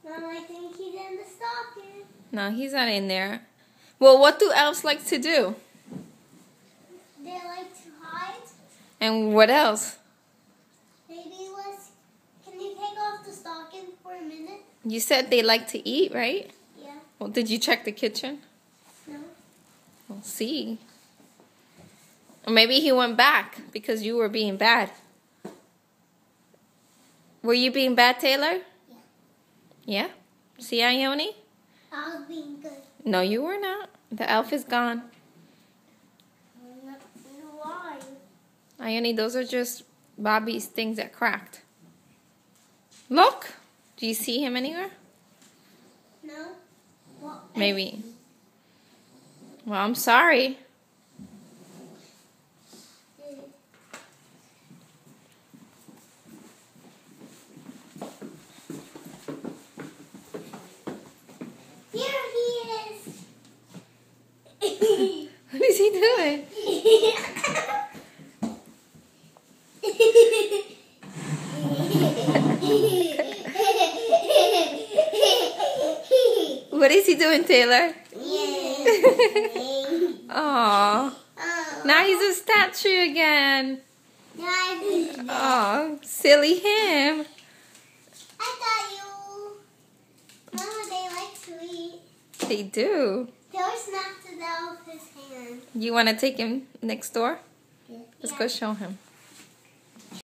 Mom, I think he's in the stocking. No, he's not in there. Well, what do elves like to do? They like to hide. And what else? Maybe can you take off the stocking for a minute? You said they like to eat, right? Yeah. Well, did you check the kitchen? No. We'll see. Or maybe he went back because you were being bad. Were you being bad, Taylor? Yeah. Yeah? See, Ione? I was being good. No, you were not. The elf is gone. Why? Ione, those are just Bobby's things that cracked. Look! Do you see him anywhere? No. Well, Maybe. Well, I'm sorry. Here he is. What is he doing? What is he doing, Taylor? Aww. Now he's a statue again. Oh, silly him. I thought you. Mama, they like to eat. They do. Taylor snapped it out of his hand. You want to take him next door? Yeah. Let's go show him.